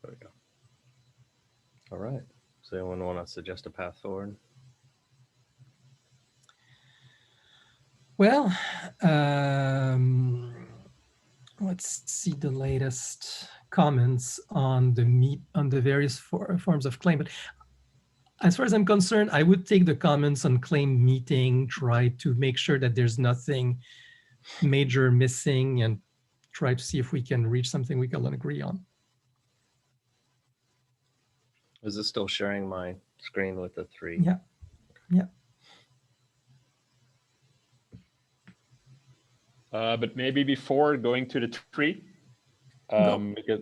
There we go. All right. Does anyone want to suggest a path forward? Well, let's see the latest comments on the various forms of claim. But as far as I'm concerned, I would take the comments on claim meeting, try to make sure that there's nothing major missing, and try to see if we can reach something we can all agree on. Is this still sharing my screen with the three? Yeah, yeah. But maybe before going to the tree, because,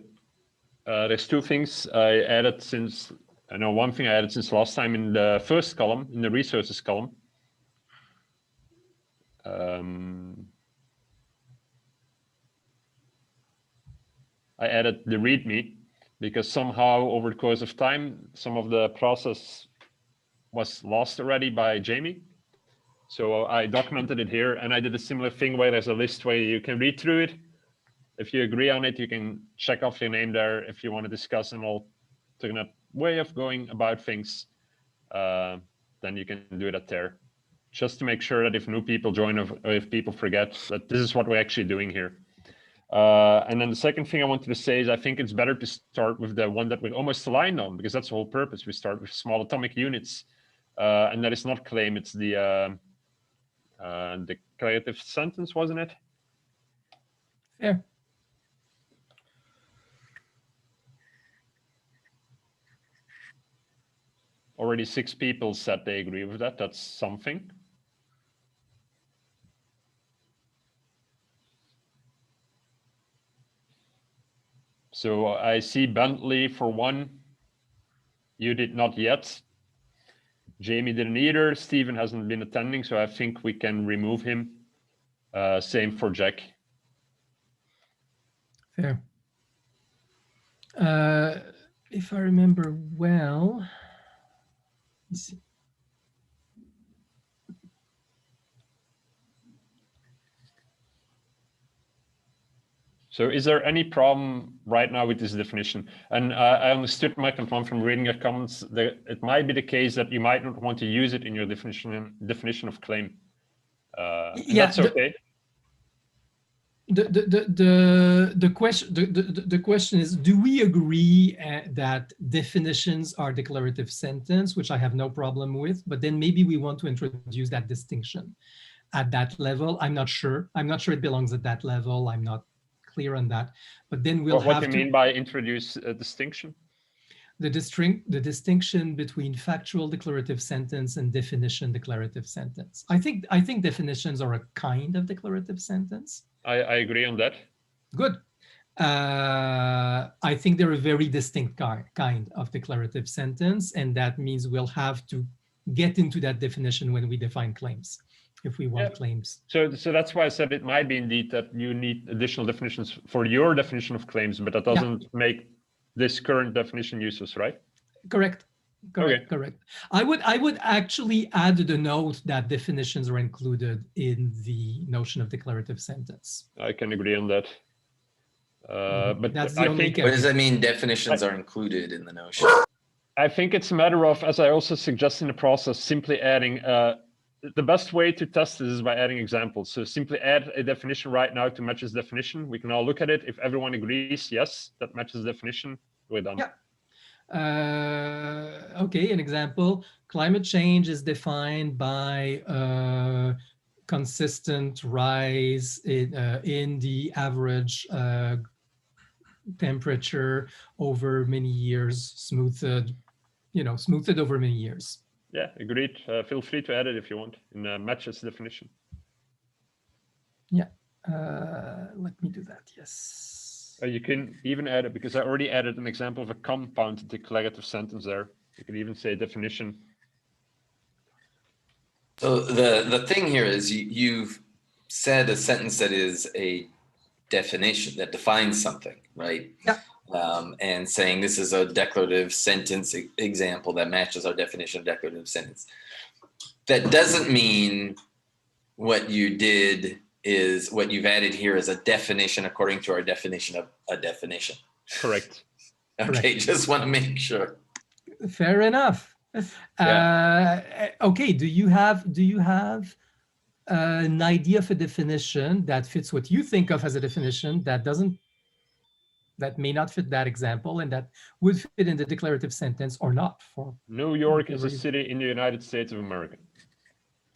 there's two things I added since, I know one thing I added since last time in the first column, in the resources column. I added the README because somehow over the course of time, some of the process was lost already by Jamie. So I documented it here, and I did a similar thing where there's a list where you can read through it. If you agree on it, you can check off your name there. If you want to discuss an alternate way of going about things, then you can do that there. Just to make sure that if new people join or if people forget that this is what we're actually doing here. And then the second thing I wanted to say is I think it's better to start with the one that we're almost aligned on, because that's the whole purpose. We start with small atomic units, and that is not claim, it's the declarative sentence, wasn't it? Yeah. Already 6 people said they agree with that. That's something. So I see Bentley for one. You did not yet. Jamie didn't either. Stephen hasn't been attending, so I think we can remove him. Same for Jack. Fair. If I remember well, let's see. So is there any problem right now with this definition? And I understood, Mike and Tom, from reading your comments that it might be the case that you might not want to use it in your definition of claim. Yeah, that's okay. The question is, do we agree that definitions are declarative sentence, which I have no problem with, but then maybe we want to introduce that distinction at that level. I'm not sure. I'm not sure it belongs at that level. I'm not clear on that, but then we'll have to— What do you mean by introduce a distinction? The distinction between factual declarative sentence and definition declarative sentence. I think definitions are a kind of declarative sentence. I agree on that. Good. I think they're a very distinct kind of declarative sentence, and that means we'll have to get into that definition when we define claims, if we want claims. So that's why I said it might be indeed that you need additional definitions for your definition of claims, but that doesn't make this current definition useless, right? Correct. I would actually add the note that definitions are included in the notion of declarative sentence. I can agree on that. But that's the only. What does that mean? Definitions are included in the notion. I think it's a matter of, as I also suggest in the process, simply adding. The best way to test this is by adding examples. So simply add a definition right now to match this definition. We can all look at it. If everyone agrees, yes, that matches the definition, we're done. Yeah. Okay, an example. Climate change is defined by consistent rise in the average temperature over many years, smoothed over many years. Yeah, agreed. Feel free to add it if you want in matches definition. Yeah, let me do that, yes. You can even add it, because I already added an example of a compound declarative sentence there. You can even say definition. So the thing here is you've said a sentence that is a definition, that defines something, right? Yeah. And saying this is a declarative sentence example that matches our definition of declarative sentence. That doesn't mean what you did is what you've added here is a definition according to our definition of a definition. Correct. Okay, just want to make sure. Fair enough. Okay, do you have an idea of a definition that fits what you think of as a definition that may not fit that example and that would fit in the declarative sentence or not? For New York is whichever a you- city in the United States of America.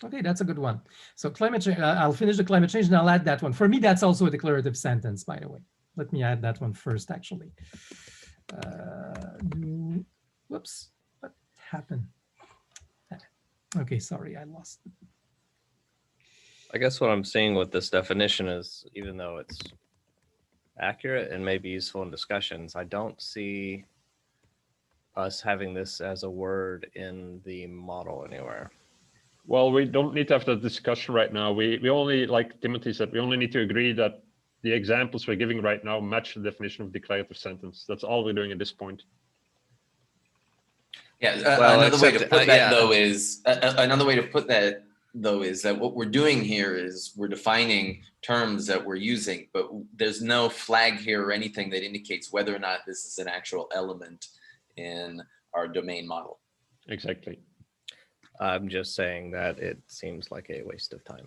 Okay, that's a good one. So climate change, I'll finish the climate change and I'll add that one. For me, that's also a declarative sentence, by the way. Let me add that one first, actually. Whoops, what happened? Okay, sorry, I lost it. I guess what I'm seeing with this definition is, even though it's accurate and may be useful in discussions, I don't see us having this as a word in the model anywhere. Well, we don't need to have that discussion right now. We only, like Timothy said, we only need to agree that the examples we're giving right now match the definition of declarative sentence. That's all we're doing at this point. Yeah, Well, another way to except, put that yeah. though is another way to put that though is that what we're doing here is we're defining terms that we're using, but there's no flag here or anything that indicates whether or not this is an actual element in our domain model. Exactly. I'm just saying that it seems like a waste of time.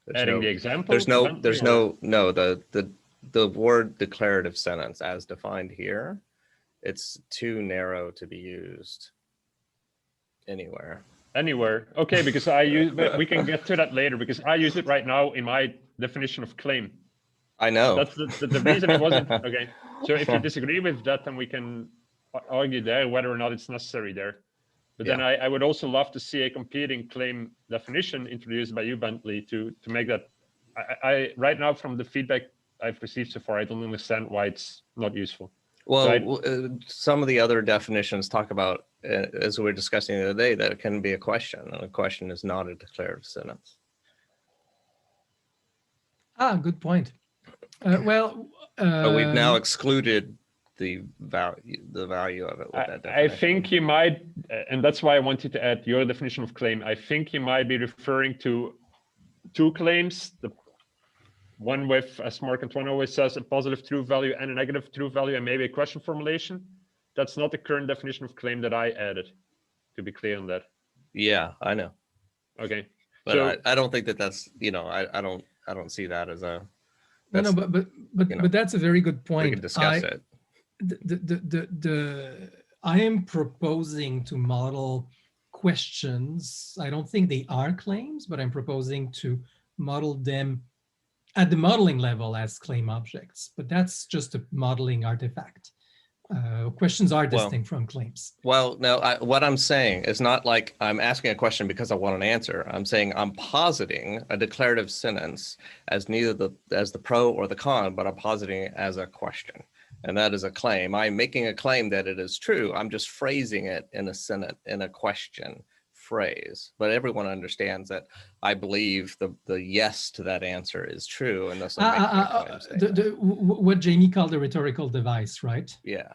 But Adding the example. There's the word declarative sentence as defined here, it's too narrow to be used anywhere. Anywhere. Okay, because I use, but we can get to that later because I use it right now in my definition of claim. I know. That's the reason it wasn't. Okay. So if you disagree with that, then we can argue there whether or not it's necessary there. But then I would also love to see a competing claim definition introduced by you, Bentley, to make that. I right now, from the feedback I've received so far, I don't understand why it's not useful. Well, some of the other definitions talk about, as we were discussing the other day, that it can be a question, and a question is not a declarative sentence. Good point. But we've now excluded the value of it with that definition. I think you might, and that's why I wanted to add your definition of claim. I think you might be referring to two claims, the one with, as Mark Antoine always says, a positive true value and a negative true value, and maybe a question formulation. That's not the current definition of claim that I added, to be clear on that. Yeah, I know. Okay. But so, I don't think that's, I don't see that as a. No, but that's a very good point. We can discuss it. I am proposing to model questions. I don't think they are claims, but I'm proposing to model them at the modeling level as claim objects. But that's just a modeling artifact. Questions are distinct from claims. Well, no, what I'm saying is not like I'm asking a question because I want an answer. I'm saying I'm positing a declarative sentence as neither as the pro or the con, but I'm positing it as a question. And that is a claim. I'm making a claim that it is true. I'm just phrasing it in a sentence, in a question phrase. But everyone understands that I believe the yes to that answer is true. And thus I'm making a claim statement. What Jamie called a rhetorical device, right? Yeah.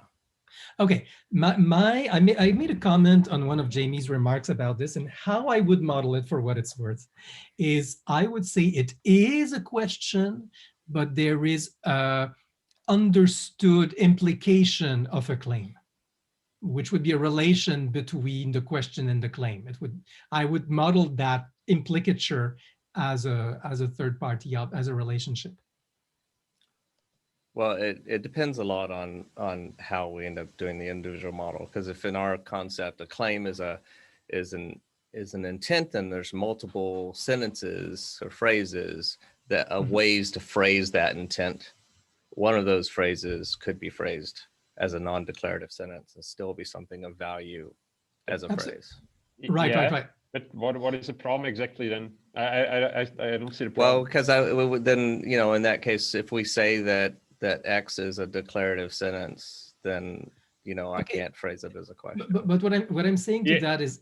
Okay. I made a comment on one of Jamie's remarks about this, and how I would model it for what it's worth is I would say it is a question, but there is a understood implication of a claim, which would be a relation between the question and the claim. I would model that implicature as a third party, as a relationship. Well, it depends a lot on how we end up doing the individual model. Because if in our concept a claim is an intent, then there's multiple sentences or phrases that ways to phrase that intent. One of those phrases could be phrased as a non-declarative sentence and still be something of value as a phrase. Right. But what is the problem exactly then? I don't see the problem. Well, because then, in that case, if we say that X is a declarative sentence, then, I can't phrase it as a question. But what I'm saying to that is,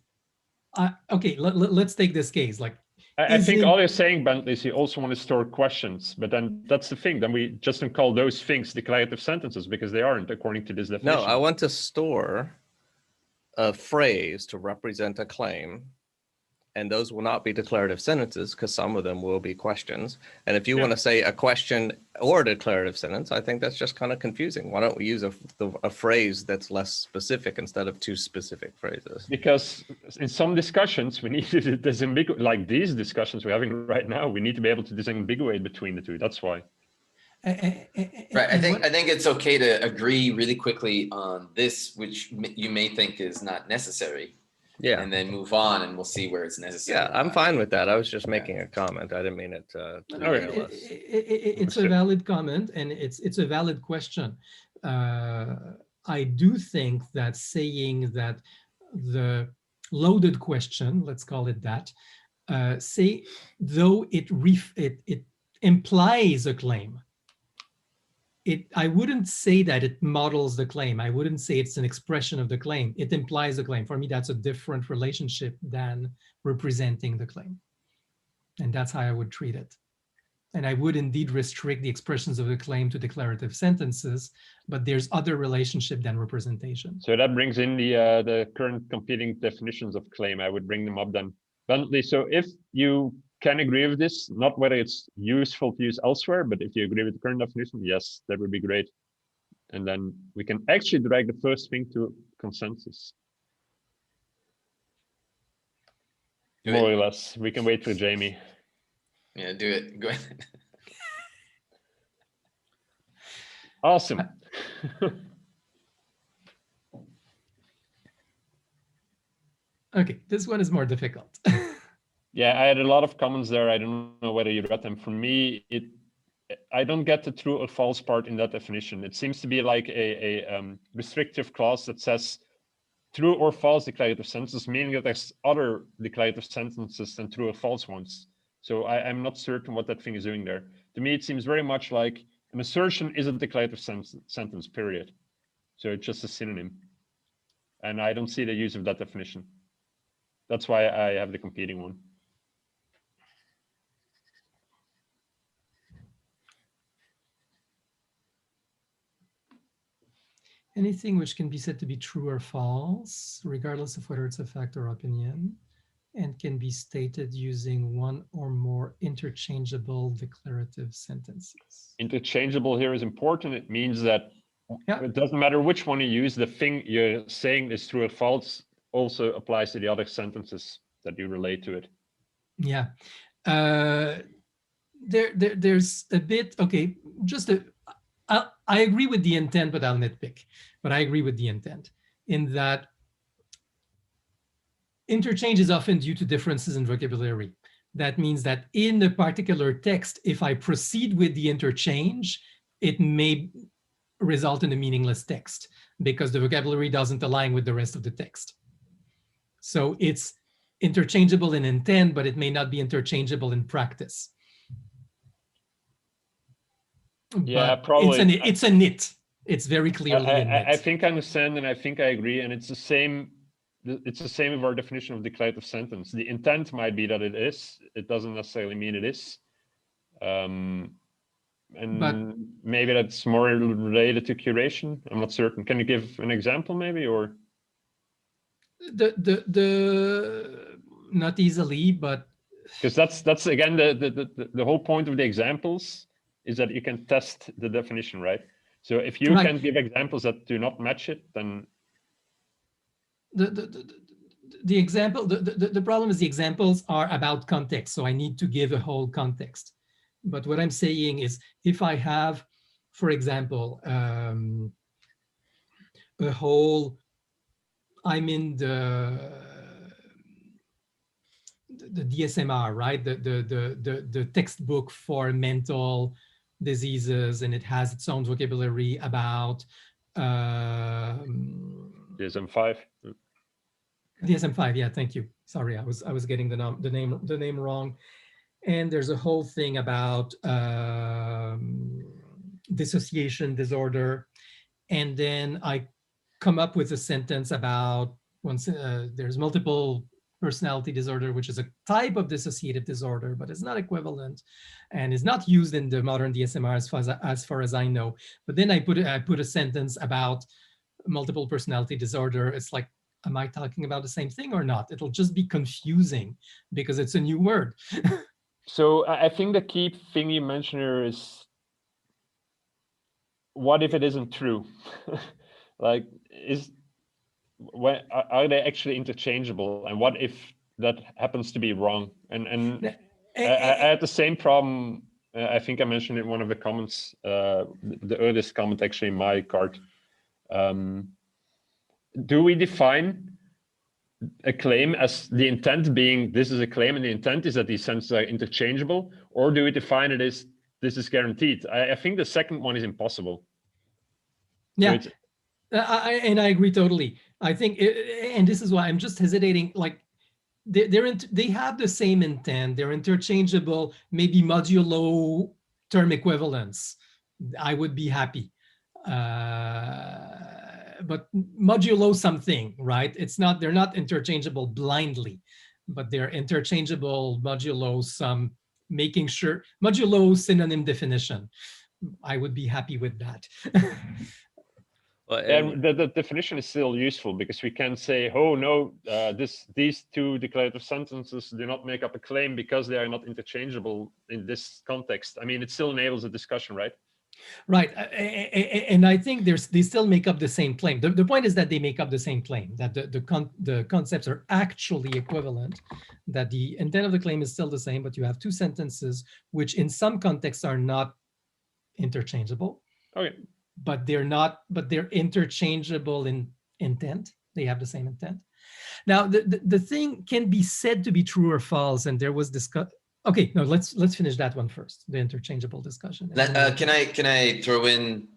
okay, let's take this case. Like, I think all you're saying, Bentley, is you also want to store questions, but then that's the thing. Then we just don't call those things declarative sentences because they aren't according to this definition. No, I want to store a phrase to represent a claim and those will not be declarative sentences because some of them will be questions. And if you want to say a question or a declarative sentence, I think that's just kind of confusing. Why don't we use a phrase that's less specific instead of two specific phrases? Because in some discussions, we need to disambiguate, like these discussions we're having right now, we need to be able to disambiguate between the two. That's why. Right. I think it's okay to agree really quickly on this, which you may think is not necessary. Yeah. And then move on, and we'll see where it's necessary. Yeah, I'm fine with that. I was just making a comment. I didn't mean it to derail us. It's a valid comment, and it's a valid question. I do think that saying that the loaded question, let's call it that, say though it implies a claim, I wouldn't say that it models the claim. I wouldn't say it's an expression of the claim. It implies the claim. For me, that's a different relationship than representing the claim. And that's how I would treat it. And I would indeed restrict the expressions of the claim to declarative sentences, but there's other relationship than representation. So that brings in the current competing definitions of claim. I would bring them up then. Bentley, so if you can agree with this, not whether it's useful to use elsewhere, but if you agree with the current definition, yes, that would be great. And then we can actually drag the first thing to consensus. More or less. We can wait for Jamie. Yeah, do it. Go ahead. Awesome. Okay, this one is more difficult. Yeah, I had a lot of comments there. I don't know whether you read them. For me, I don't get the true or false part in that definition. It seems to be like a restrictive clause that says true or false declarative sentences, meaning that there's other declarative sentences than true or false ones. So I'm not certain what that thing is doing there. To me, it seems very much like an assertion is a declarative sentence, period. So it's just a synonym. And I don't see the use of that definition. That's why I have the competing one. Anything which can be said to be true or false, regardless of whether it's a fact or opinion, and can be stated using one or more interchangeable declarative sentences. Interchangeable here is important. It means that it doesn't matter which one you use, the thing you're saying is true or false also applies to the other sentences that you relate to it. Yeah. There's a bit, okay, I agree with the intent, but I'll nitpick. But I agree with the intent in that interchange is often due to differences in vocabulary. That means that in a particular text, if I proceed with the interchange, it may result in a meaningless text because the vocabulary doesn't align with the rest of the text. So it's interchangeable in intent, but it may not be interchangeable in practice. Yeah, but probably. It's a knit. It's very clearly a knit. I think I understand, and I think I agree, and it's the same. It's the same with our definition of declarative sentence. The intent might be that it is. It doesn't necessarily mean it is. And but maybe that's more related to curation. I'm not certain. Can you give an example, maybe, or? Not easily, but because that's again the whole point of the examples is that you can test the definition, right? So if you can give examples that do not match it, then the example, the problem is the examples are about context. So I need to give a whole context. But what I'm saying is if I have, for example, a whole, I'm in the DSMR, right? The textbook for mental diseases, and it has its own vocabulary about DSM-5. DSM-5, yeah, thank you. Sorry, I was getting the name wrong. And there's a whole thing about dissociation disorder, and then I come up with a sentence about there's multiple personality disorder, which is a type of dissociative disorder, but it's not equivalent and is not used in the modern DSMR as far as I know. But then I put a sentence about multiple personality disorder. It's like am I talking about the same thing or not? It'll just be confusing because it's a new word. So I think the key thing you mentioned here is, what if it isn't true? Like, are they actually interchangeable? And what if that happens to be wrong? And I had the same problem. I think I mentioned it in one of the comments, the earliest comment actually in my card. Do we define a claim as the intent being this is a claim and the intent is that these sentences are interchangeable, or do we define it as this is guaranteed? I think the second one is impossible. Yeah, So I agree totally. I think, and this is why I'm just hesitating. Like, they have the same intent. They're interchangeable. Maybe modulo term equivalence. I would be happy. But modulo something, right? They're not interchangeable blindly, but they're interchangeable modulo some, making sure modulo synonym definition. I would be happy with that. Well, and the definition is still useful because we can say, oh no, these two declarative sentences do not make up a claim because they are not interchangeable in this context. I mean, it still enables a discussion, right? Right, and I think they still make up the same claim. The point is that they make up the same claim, that the concepts are actually equivalent, that the intent of the claim is still the same, but you have two sentences which in some contexts are not interchangeable. Okay. But they're interchangeable in intent. They have the same intent. Now, the thing can be said to be true or false, and there was discuss. Okay, no, let's finish that one first, the interchangeable discussion. Can I throw in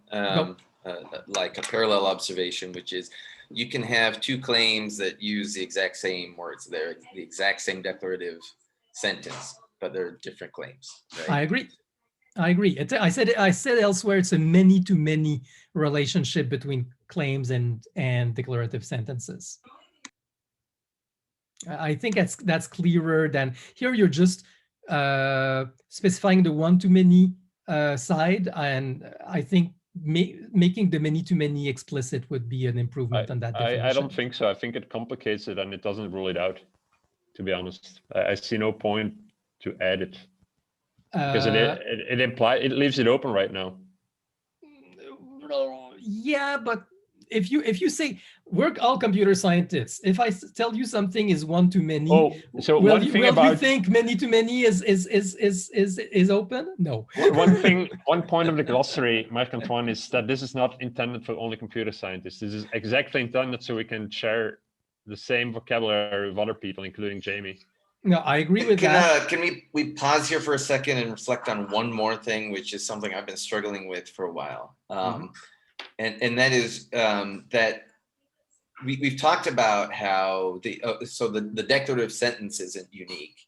like a parallel observation, which is you can have two claims that use the exact same words. They're the exact same declarative sentence, but they're different claims. Right? I agree. I said elsewhere, it's a many-to-many relationship between claims and declarative sentences. I think that's clearer than here. You're just specifying the one-to-many side, and I think making the many-to-many explicit would be an improvement on that definition. I don't think so. I think it complicates it and it doesn't rule it out, to be honest. I see no point to add it because it leaves it open right now. Yeah, but if you say we're all computer scientists, if I tell you something is one-to-many, so will you think many-to-many is open? No. One point of the glossary, Marc-Antoine, is that this is not intended for only computer scientists. This is exactly intended so we can share the same vocabulary with other people, including Jamie. No, I agree with that. Can we pause here for a second and reflect on one more thing, which is something I've been struggling with for a while. And that is that we've talked about how the declarative sentence isn't unique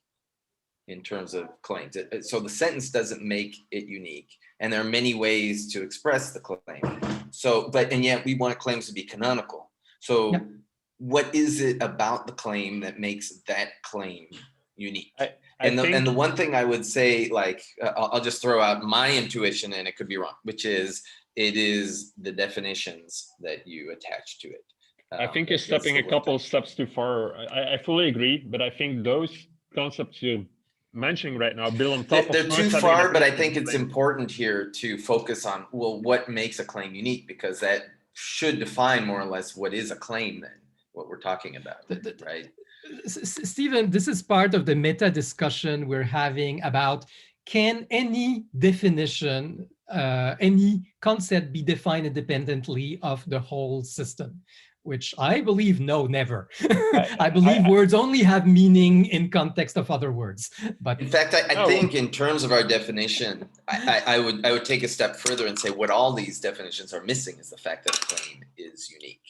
in terms of claims. So the sentence doesn't make it unique, and there are many ways to express the claim. So, and yet we want claims to be canonical. So, yeah. What is it about the claim that makes that claim unique? And the one thing I would say, like, I'll just throw out my intuition, and it could be wrong, which is it is the definitions that you attach to it. I think you're stepping a couple of steps too far. I fully agree, but I think those concepts you're mentioning right now build on top of. They're too far, but I think it's important here to focus on, well, what makes a claim unique, because that should define more or less what is a claim then, what we're talking about, right? Stephen, this is part of the meta discussion we're having about, can any definition, any concept be defined independently of the whole system? Which I believe, no, never. I believe words only have meaning in context of other words. But in fact, I think in terms of our definition, I would take a step further and say what all these definitions are missing is the fact that a claim is unique.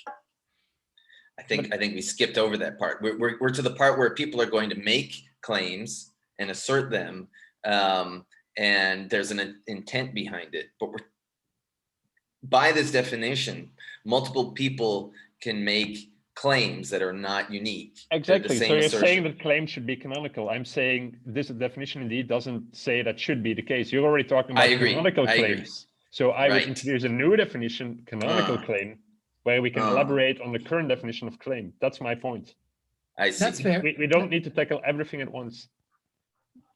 I think we skipped over that part. We're to the part where people are going to make claims and assert them, and there's an intent behind it. But by this definition, multiple people can make claims that are not unique. Exactly. So you're saying that claims should be canonical. I'm saying this definition indeed doesn't say that should be the case. You're already talking about canonical claims. So I would introduce a new definition, canonical claim. where we can Oh. elaborate on the current definition of claim. That's my point. I see. That's fair. We don't need to tackle everything at once.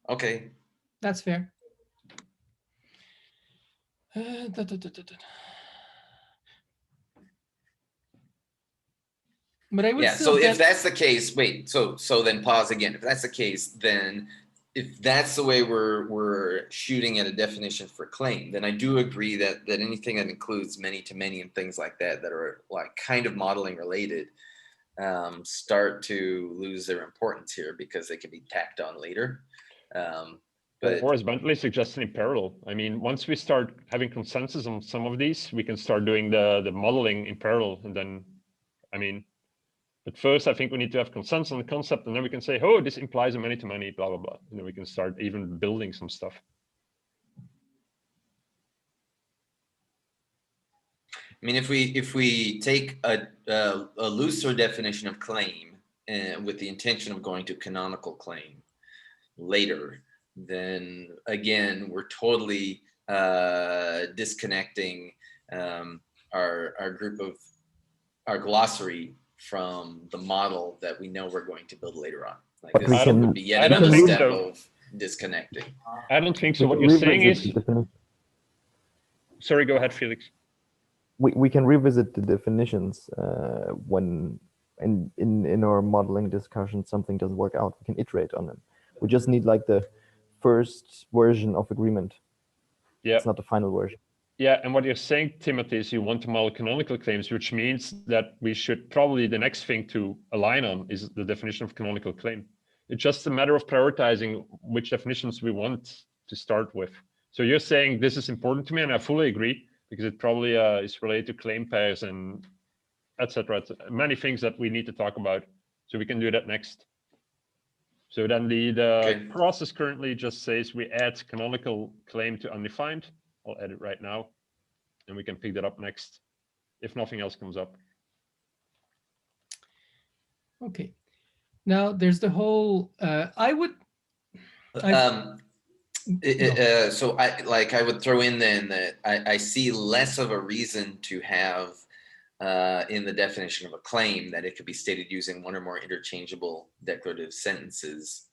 Okay. That's fair. Da, da, da, da, da. But I would Yeah, still so if get, that's the case, wait, so then pause again. If that's the case, then if that's the way we're shooting at a definition for claim, then I do agree that anything that includes many to many and things like that are like kind of modeling related start to lose their importance here because they can be tacked on later. But Or as Bentley suggested, in parallel. I mean, once we start having consensus on some of these, we can start doing the modeling in parallel. And then, I mean, but first, I think we need to have consensus on the concept, and then we can say, oh, this implies a many-to-many, blah, blah, blah. And then we can start even building some stuff. I mean, if we take a looser definition of claim with the intention of going to canonical claim later, then again, we're totally disconnecting our group of our glossary from the model that we know we're going to build later on. Like But we this can- would be yet I don't another think step so. of disconnecting. I don't think so. We What can you're saying revisit is, the defini- sorry, go ahead, Felix. we can revisit the definitions when in our modeling discussion something doesn't work out. We can iterate on them. We just need like the first version of agreement. Yeah. It's not the final version. Yeah, and what you're saying, Timothy, is you want to model canonical claims, which means that we should probably, the next thing to align on is the definition of canonical claim. It's just a matter of prioritizing which definitions we want to start with. So you're saying this is important to me, and I fully agree, because it probably is related to claim pairs and et cetera, many things that we need to talk about. So we can do that next. So then the Okay. process currently just says we add canonical claim to undefined. I'll add it right now, and we can pick that up next if nothing else comes up. okay. Now there's the whole, I would, So I would throw in then that I see less of a reason to have in the definition of a claim that it could be stated using one or more interchangeable declarative sentences.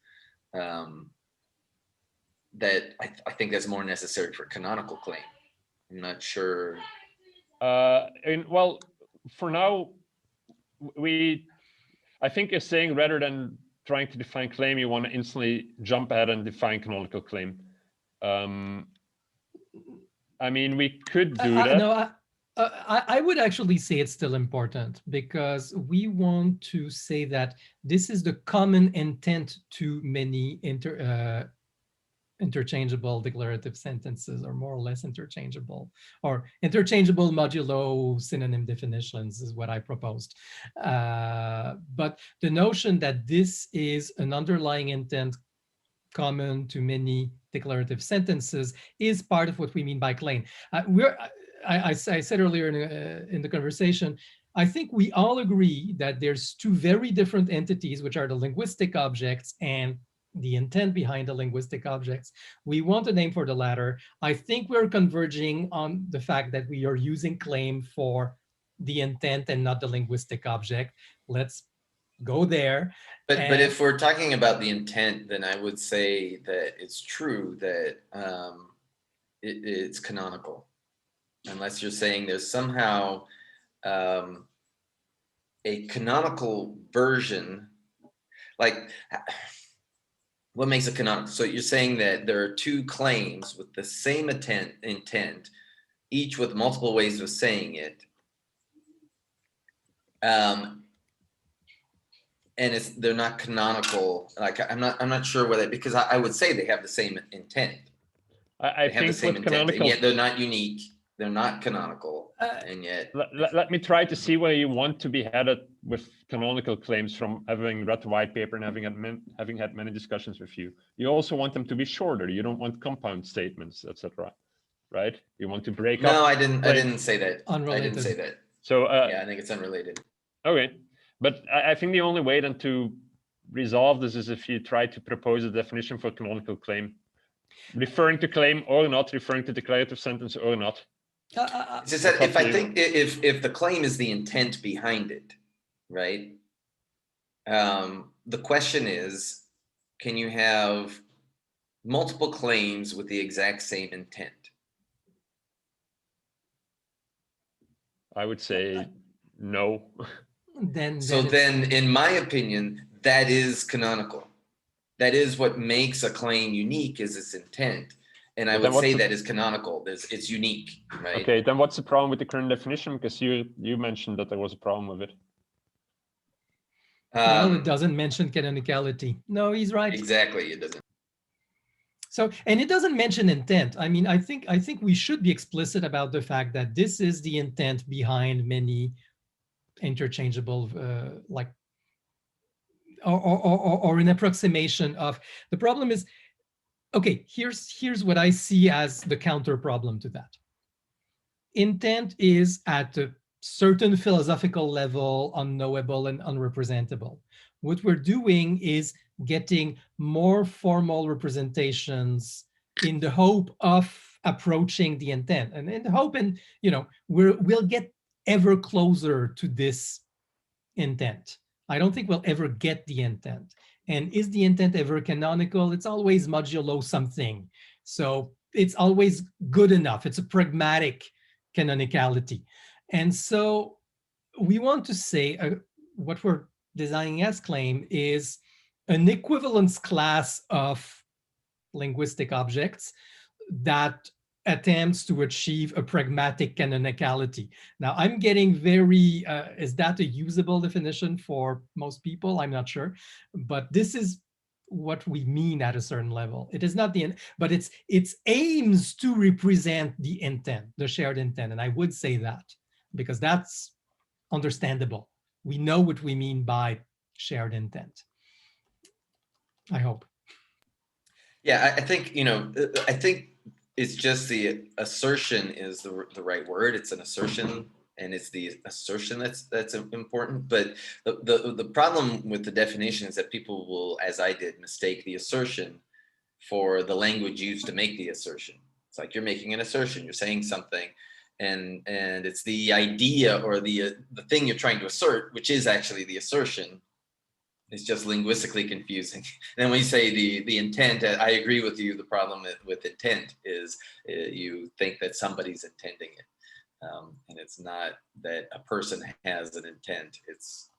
That I think that's more necessary for canonical claim. I'm not sure. Well, for now, I think you're saying rather than trying to define claim, you want to instantly jump ahead and define canonical claim. I mean, we could do that. No, I would actually say it's still important because we want to say that this is the common intent to many interchangeable declarative sentences, or more or less interchangeable, or interchangeable modulo synonym definitions is what I proposed. But the notion that this is an underlying intent common to many declarative sentences is part of what we mean by claim. I said earlier in the conversation, I think we all agree that there's two very different entities, which are the linguistic objects and the intent behind the linguistic objects. We want a name for the latter. I think we're converging on the fact that we are using claim for the intent and not the linguistic object. Let's go there. But if we're talking about the intent, then I would say that it's true that it's canonical, unless you're saying there's somehow a canonical version, like what makes it canonical? So you're saying that there are two claims with the same intent, each with multiple ways of saying it. And they're not canonical. Like I'm not sure whether, because I would say they have the same intent. I They have the think same with intent, and canonical, yet they're not unique. They're not canonical, and yet. let me try to see where you want to be headed with canonical claims from having read the white paper and having had many discussions with you. You also want them to be shorter. You don't want compound statements, etc. Right? You want to break up. No, I didn't say that. Unrelated. I didn't say that. So Yeah, I think it's unrelated. okay, but I think the only way then to resolve this is if you try to propose a definition for canonical claim, referring to claim or not, referring to declarative sentence or not. It's just that It's up if to I you. think if the claim is the intent behind it, right? The question is, can you have multiple claims with the exact same intent? I would say no. So then, in my opinion, that is canonical. That is what makes a claim unique, is its intent. And I But then would say what's the- that is canonical. It's unique, right? Okay, then what's the problem with the current definition? Because you mentioned that there was a problem with it. Well, it doesn't mention canonicality. No, he's right. Exactly, it doesn't. So, and it doesn't mention intent. I mean, I think we should be explicit about the fact that this is the intent behind many interchangeable, like, or an approximation of. The problem is, okay, here's what I see as the counter problem to that. Intent is at a certain philosophical level unknowable and unrepresentable. What we're doing is getting more formal representations in the hope of approaching the intent, and in the hope, and we'll get ever closer to this intent. I don't think we'll ever get the intent. And is the intent ever canonical? It's always modulo something. So it's always good enough. It's a pragmatic canonicality. And so we want to say what we're designing as claim is an equivalence class of linguistic objects that attempts to achieve a pragmatic canonicality. Now, I'm getting very, is that a usable definition for most people? I'm not sure, but this is what we mean at a certain level. It is not the, but it's aims to represent the intent, the shared intent. And I would say that because that's understandable. We know what we mean by shared intent. I hope. Yeah, I think, I think it's just the assertion is the right word. It's an assertion, and it's the assertion that's important. But the problem with the definition is that people will, as I did, mistake the assertion for the language used to make the assertion. It's like you're making an assertion, you're saying something, and it's the idea or the thing you're trying to assert, which is actually the assertion. It's just linguistically confusing. And when you say the intent, I agree with you. The problem with intent is you think that somebody's intending it. And it's not that a person has an intent. It's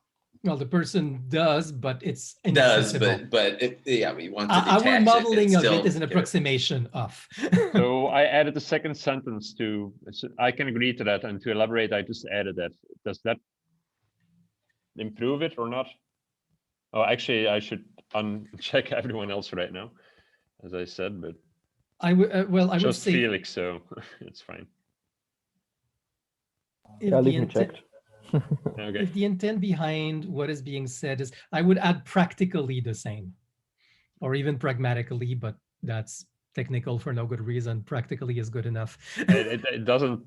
well, the person does, but it's does, inaccessible. but yeah, we want to Our detach modeling it of and it is an still approximation of. So I added the second sentence to, I can agree to that, and to elaborate, I just added that. Does that improve it or not? Oh, actually, I should uncheck everyone else right now, as I said, but I would well, I would just say Felix, so it's fine. if Yeah, the leave me intent, checked. Okay. if the intent behind what is being said is, I would add practically the same, or even pragmatically, but that's technical for no good reason. Practically is good enough. It doesn't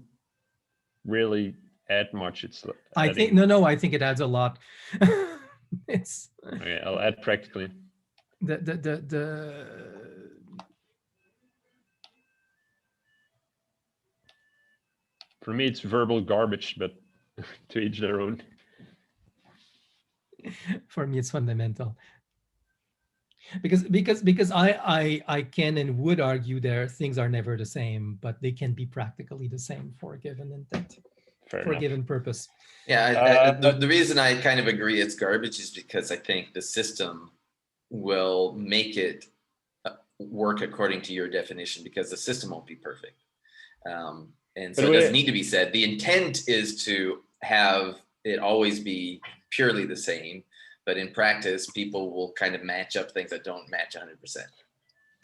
really add much. It's I adding, think no, I think it adds a lot. It's okay, I'll add practically. the For me, it's verbal garbage, but to each their own. for me it's fundamental. Because I can and would argue there things are never the same, but they can be practically the same for a given intent, Fair for enough. a given purpose. Yeah, the reason I kind of agree it's garbage is because I think the system will make it work according to your definition, because the system won't be perfect. And so it doesn't need to be said. The intent is to have it always be purely the same, but in practice, people will kind of match up things that don't match 100%.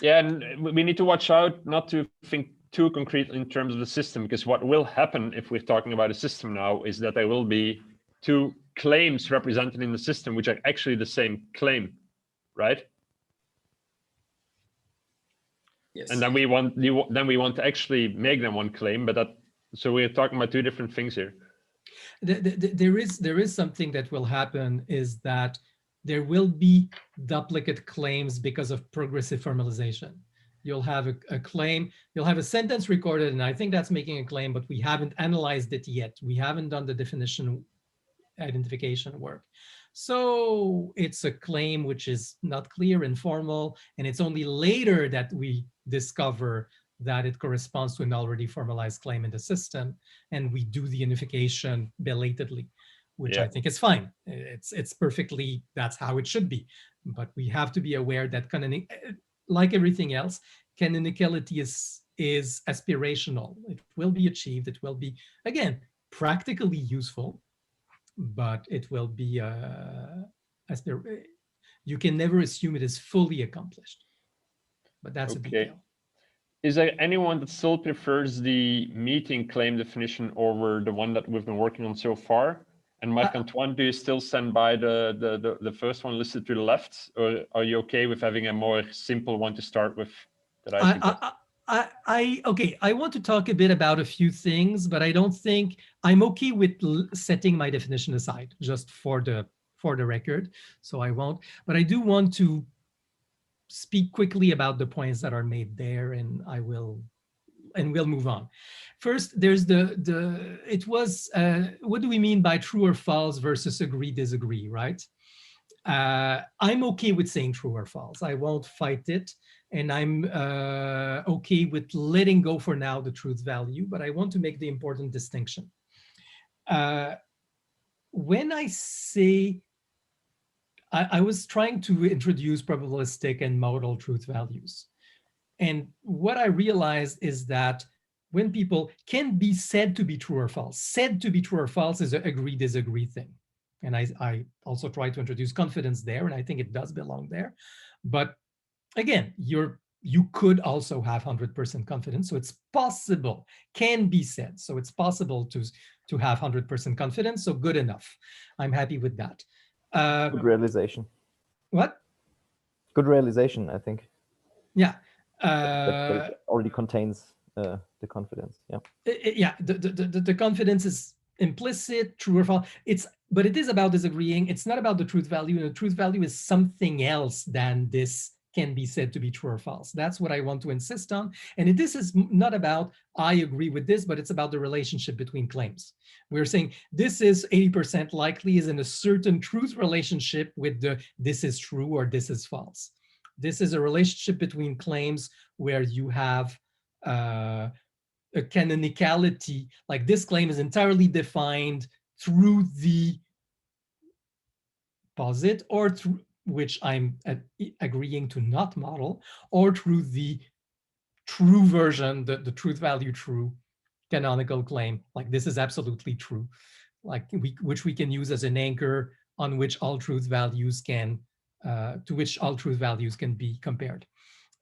Yeah, and we need to watch out not to think too concrete in terms of the system, because what will happen if we're talking about a system now is that there will be two claims represented in the system, which are actually the same claim, right? Yes. And then we want to actually make them one claim, but that, so we're talking about two different things here. There is something that will happen, is that there will be duplicate claims because of progressive formalization. you'll have a claim, you'll have a sentence recorded, and I think that's making a claim, but we haven't analyzed it yet. We haven't done the definition identification work. So it's a claim which is not clear, informal, and it's only later that we discover that it corresponds to an already formalized claim in the system, and we do the unification belatedly, which I think is fine. It's perfectly, that's how it should be. But we have to be aware that like everything else, canonicality is aspirational. It will be achieved. It will be, again, practically useful, but it will be you can never assume it is fully accomplished. But that's a big deal. Is there anyone that still prefers the meeting claim definition over the one that we've been working on so far? And Marc-Antoine, do you still stand by the first one listed to the left, or are you okay with having a more simple one to start with that I suggest? Okay, I want to talk a bit about a few things, but I don't think I'm okay with setting my definition aside just for the record. So I won't, but I do want to speak quickly about the points that are made there, and we'll move on. First, there's what do we mean by true or false versus agree, disagree, right? I'm okay with saying true or false. I won't fight it. And I'm okay with letting go for now the truth value, but I want to make the important distinction. When I say, I was trying to introduce probabilistic and modal truth values. And what I realized is that when people can be said to be true or false, said to be true or false is an agree, disagree thing. And I also try to introduce confidence there, and I think it does belong there. But again, you could also have 100% confidence. So it's possible, can be said. So it's possible to have 100% confidence. So good enough. I'm happy with that. Good realization. What? Good realization, I think. Yeah. That already contains the confidence. Yeah. Yeah. The confidence is implicit, true or false. But it is about disagreeing. It's not about the truth value. And the truth value is something else than this can be said to be true or false. That's what I want to insist on. And this is not about I agree with this, but it's about the relationship between claims. We're saying this is 80% likely is in a certain truth relationship with this is true or this is false. This is a relationship between claims where you have a canonicality, like this claim is entirely defined through the posit or through which I'm agreeing to not model, or through the true version, the truth value true canonical claim, like this is absolutely true, like which we can use as an anchor on which all truth values can, to which all truth values can be compared.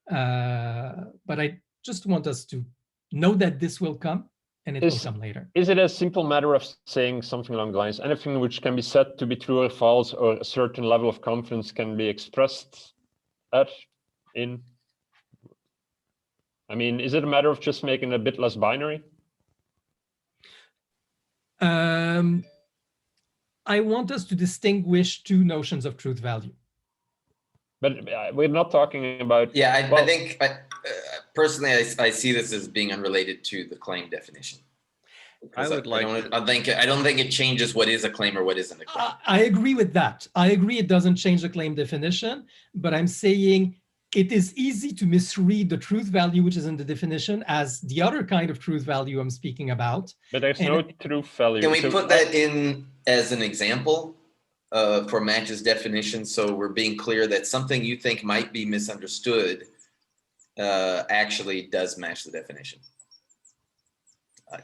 But I just want us to know that this will come, and it will come later. Is it a simple matter of saying something along the lines, anything which can be said to be true or false, or a certain level of confidence can be expressed in? I mean, is it a matter of just making it a bit less binary? I want us to distinguish two notions of truth value. But we're not talking about... Yeah, I think, personally, I see this as being unrelated to the claim definition. I don't think it changes what is a claim or what isn't a claim. I agree with that. I agree it doesn't change the claim definition, but I'm saying it is easy to misread the truth value, which is in the definition, as the other kind of truth value I'm speaking about. But there's no truth value. Can we put that in as an example for Match's definition, so we're being clear that something you think might be misunderstood actually does match the definition?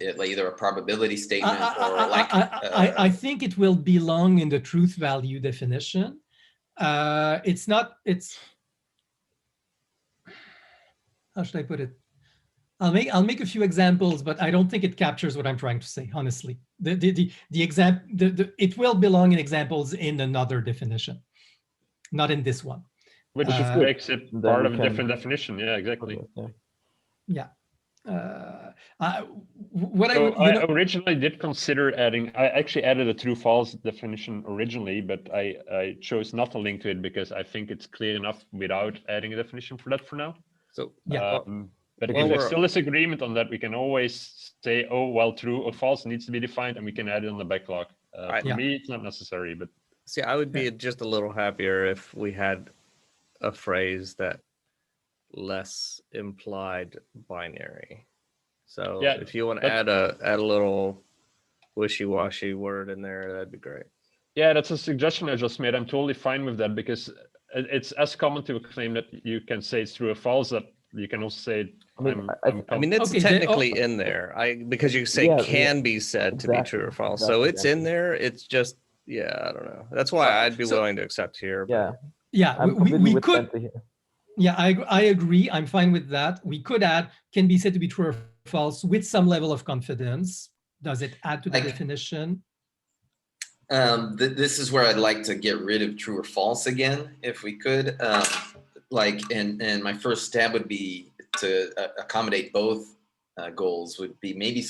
Either a probability statement or like... I think it will belong in the truth value definition. It's not, how should I put it? I'll make a few examples, but I don't think it captures what I'm trying to say, honestly. It will belong in examples in another definition, not in this one. Which makes it part of a different definition. Yeah, exactly. Yeah. I originally did consider adding, I actually added a true false definition originally, but I chose not to link to it because I think it's clear enough without adding a definition for that for now. So Yeah. But Well, if there's we're- still disagreement on that, we can always say, oh, well, true or false needs to be defined, and we can add it on the backlog. For Yeah. me, it's not necessary, but see, I would be just a little happier if we had a phrase that less implied binary. So Yeah, if you want to add a little wishy-washy word in there, that'd be great. yeah, that's a suggestion I just made. I'm totally fine with that because it's as common to claim that you can say it's true or false that you can also say I mean, I mean, it's Okay, technically in there. Because you say Yeah, can be said to be true or exactly, false. So it's in exactly. there. It's just, yeah, I don't know. That's why I'd be So- willing to accept here. But Yeah, Yeah, I'm completely we with could. Bente here. Yeah, I agree. I'm fine with that. We could add can be said to be true or false with some level of confidence. Does it add to the Like- definition? This is where I'd like to get rid of true or false again, if we could. And my first stab would be to accommodate both goals. Would be maybe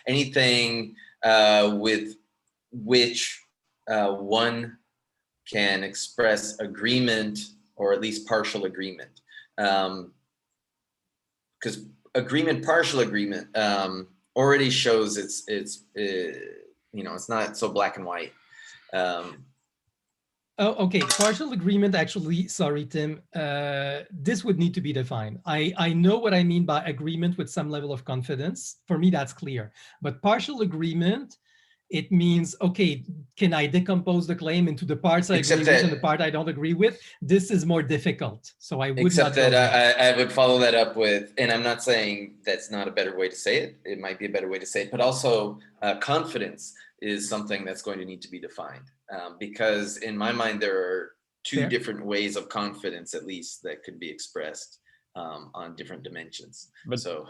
anything with which one can express agreement or at least partial agreement, because partial agreement already shows it's not so black and white. Oh, okay. Partial agreement, actually, sorry, Tim, this would need to be defined. I know what I mean by agreement with some level of confidence. For me, that's clear. But partial agreement, it means, okay, can I decompose the claim into the parts I Except agree with and that- the part I don't agree with? This is more difficult. So I would Except not go that there. I would follow that up with, and I'm not saying that's not a better way to say it. It might be a better way to say it, but also confidence is something that's going to need to be defined, because in my mind there are two Fair. different ways of confidence, at least, that could be expressed on different dimensions. But- so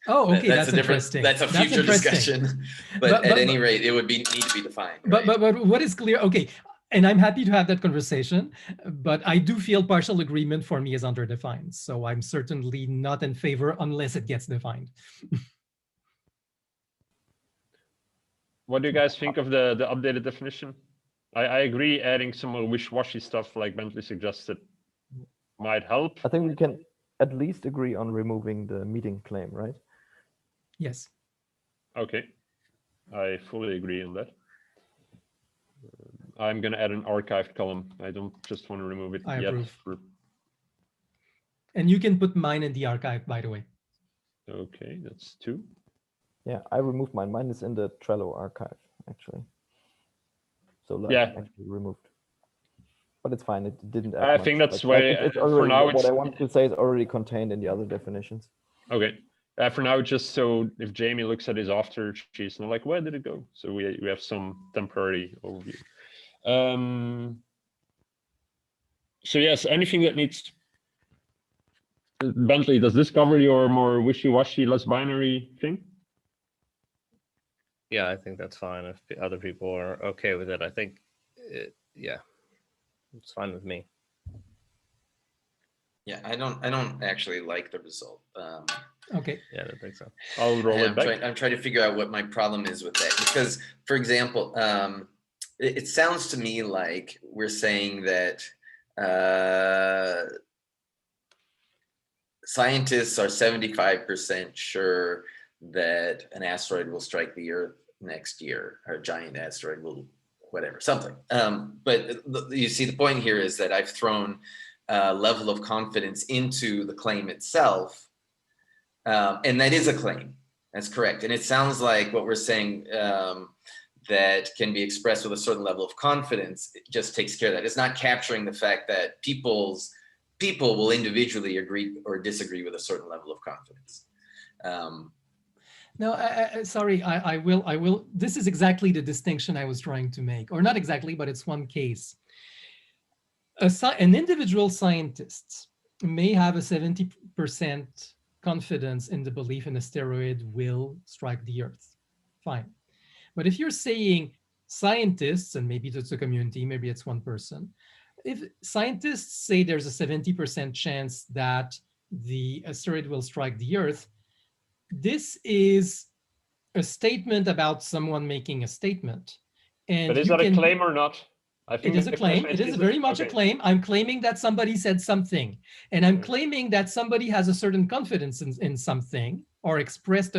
Oh, okay, that's a different. interesting. That's a That's future interesting. discussion. But- But but- at any rate, it would need to be defined. But Right? but what is clear? Okay, and I'm happy to have that conversation. But I do feel partial agreement for me is underdefined. So I'm certainly not in favor unless it gets defined. what do you guys think of the updated definition? I agree adding some more wish-washy stuff like Bentley suggested might help. I think we can at least agree on removing the meeting claim, right? Yes. Okay, I fully agree on that. I'm gonna add an archived column. I don't just want to remove it I yet. approve. And you can put mine in the archive, by the way. Okay, that's 2. Yeah, I removed mine. Mine is in the Trello archive, actually. So like, Yeah. actually removed. But it's fine. It didn't add I much. think that's Like, why, it's for already, now what it's- I wanted to say is already contained in the other definitions. Okay. For now, just so if Jamie looks at his after, she's not like, where did it go? So we have some temporary overview. So yes, anything that needs. Bentley, does this cover your more wishy-washy, less binary thing? yeah, I think that's fine if the other people are okay with it. I think, yeah, it's fine with me. Yeah, I don't actually like the result. Okay. Yeah, I don't think so. I'll roll it back. I'm trying to figure out what my problem is with that, because, for example, it sounds to me like we're saying that scientists are 75% sure that an asteroid will strike the Earth next year, or a giant asteroid will, whatever, something. But you see, the point here is that I've thrown a level of confidence into the claim itself. And that is a claim. That's correct. And it sounds like what we're saying that can be expressed with a certain level of confidence, it just takes care of that. It's not capturing the fact that people will individually agree or disagree with a certain level of confidence. No, sorry, I will. This is exactly the distinction I was trying to make, or not exactly, but it's one case. An individual scientist may have a 70% confidence in the belief an asteroid will strike the Earth. Fine. But if you're saying scientists, and maybe it's a community, maybe it's one person, if scientists say there's a 70% chance that the asteroid will strike the Earth, this is a statement about someone making a statement. And But is that a claim or not? I It think is a the claim. question It is it- very much a okay. claim. I'm claiming that somebody said something, and I'm Yeah. claiming that somebody has a certain confidence in something or expressed